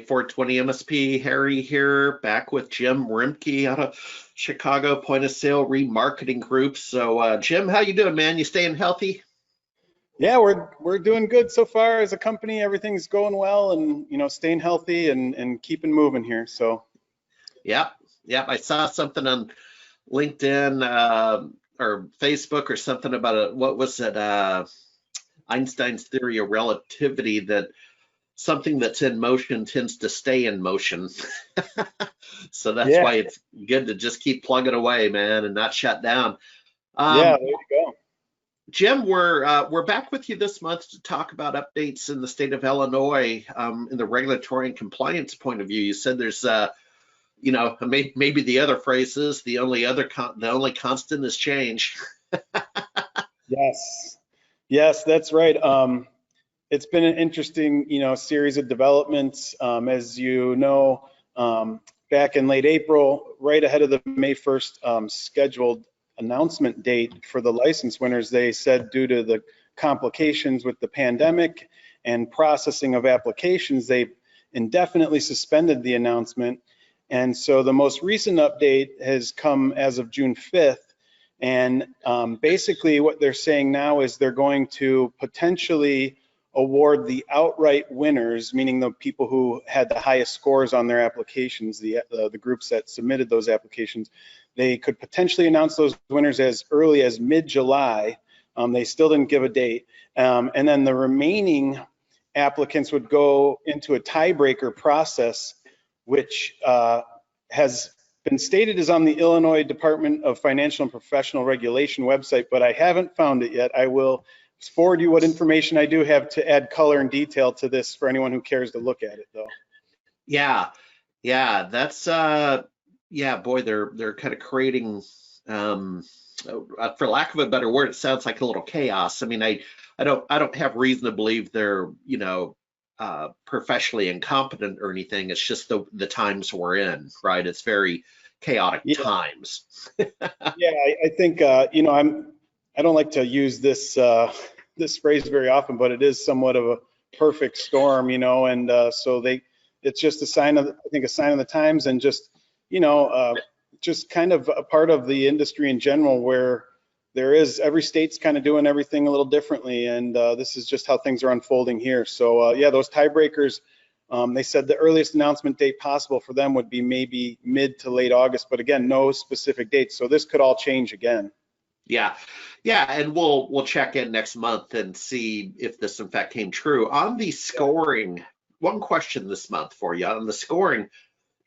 420 MSP, Harry here, back with Jim Rimke out of Chicago Point of Sale Remarketing Group. So, Jim, how you doing, man? You staying healthy? Yeah, we're doing good so far as a company. Everything's going well, and staying healthy and keeping moving here. So Yep, yep. I saw something on LinkedIn or Facebook or something about what was it? Einstein's theory of relativity, that something that's in motion tends to stay in motion. So that's yeah, why it's good to just keep plugging away, man, and not shut down. yeah, Um, there you go. Jim, we're back with you this month to talk about updates in the state of Illinois in the regulatory and compliance point of view. You said there's, maybe the other phrase is the only constant is change. Yes, yes, that's right. It's been an interesting, series of developments. As you know, back in late April, right ahead of the May 1st scheduled announcement date for the license winners, they said due to the complications with the pandemic and processing of applications, they indefinitely suspended the announcement. And so the most recent update has come as of June 5th. And basically what they're saying now is they're going to potentially award the outright winners, meaning the people who had the highest scores on their applications, the groups that submitted those applications. They could potentially announce those winners as early as mid-July. They still didn't give a date. And then the remaining applicants would go into a tiebreaker process, which has been stated is on the Illinois Department of Financial and Professional Regulation website, but I haven't found it yet. I will forward you what information I do have to add color and detail to this for anyone who cares to look at it, though. Yeah, that's yeah, boy, they're kind of creating, for lack of a better word, it sounds like a little chaos. I mean, I don't have reason to believe they're, professionally incompetent or anything. It's just the times we're in, right? It's very chaotic Yeah, times. yeah, I think I don't like to use this this phrase very often, but it is somewhat of a perfect storm, and so it's just a sign of, I think, a sign of the times, and just just kind of a part of the industry in general, where every state's kind of doing everything a little differently, and this is just how things are unfolding here. So yeah, those tiebreakers, they said the earliest announcement date possible for them would be maybe mid to late August, but again, no specific date. So this could all change again. Yeah, yeah, and we'll check in next month and see if this in fact came true. On the scoring, one question this month for you on the scoring.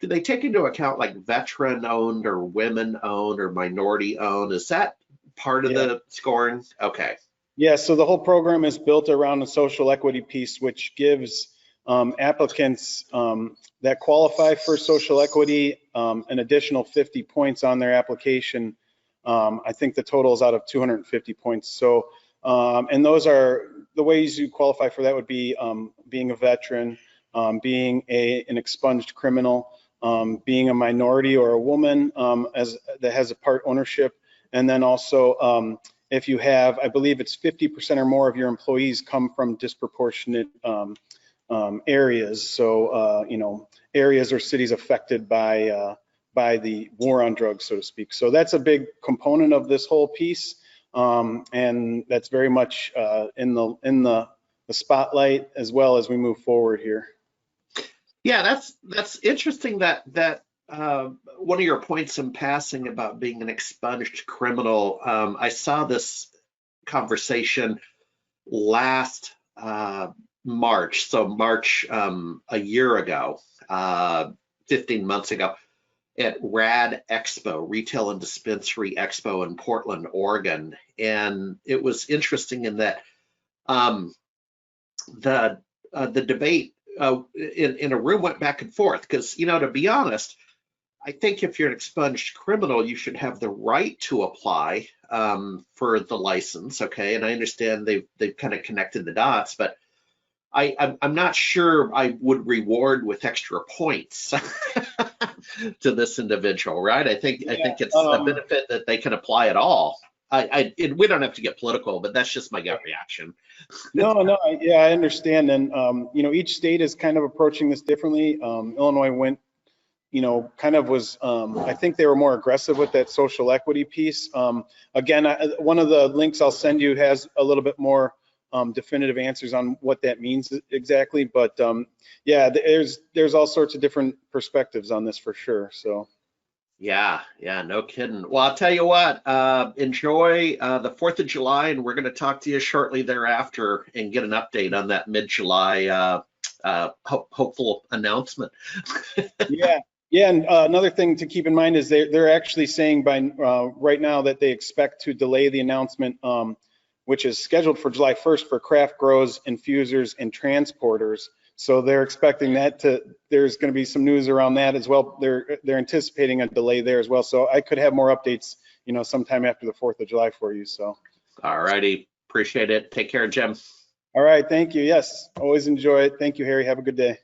Do they take into account like veteran owned or women owned or minority owned? Is that part of Yeah. the scoring? Okay. Yeah, so the whole program is built around a social equity piece, which gives applicants that qualify for social equity an additional 50 points on their application. I think the total is out of 250 points. So, and those are the ways you qualify for that would be being a veteran, being an expunged criminal, being a minority or a woman that has a part ownership, and then also if you have, I believe it's 50% or more of your employees come from disproportionate areas. So, areas or cities affected by the war on drugs, so to speak. So that's a big component of this whole piece, and that's very much in the spotlight as well as we move forward here. Yeah, that's interesting that one of your points in passing about being an expunged criminal. I saw this conversation last March, so March a year ago, 15 months ago, at RAD Expo, Retail and Dispensary Expo in Portland, Oregon. And it was interesting in that the debate in a room went back and forth because, to be honest, I think if you're an expunged criminal, you should have the right to apply for the license, okay? And I understand they've kind of connected the dots, but I'm not sure I would reward with extra points to this individual, right? I think it's a benefit that they can apply at all. we don't have to get political, but that's just my gut reaction. No, yeah, I understand. And, each state is kind of approaching this differently. Illinois went, kind of was, I think they were more aggressive with that social equity piece. Again, one of the links I'll send you has a little bit more definitive answers on what that means exactly. But yeah, there's all sorts of different perspectives on this for sure. So. Yeah, no kidding. Well, I'll tell you what, enjoy the 4th of July, and we're going to talk to you shortly thereafter and get an update on that mid-July hopeful announcement. Yeah, and another thing to keep in mind is they're actually saying by right now that they expect to delay the announcement, which is scheduled for July 1st for craft grows, infusers, and transporters. So they're expecting there's going to be some news around that as well. They're anticipating a delay there as well. So I could have more updates, sometime after the 4th of July for you. So. All righty. Appreciate it. Take care, Jim. All right. Thank you. Yes. Always enjoy it. Thank you, Harry. Have a good day.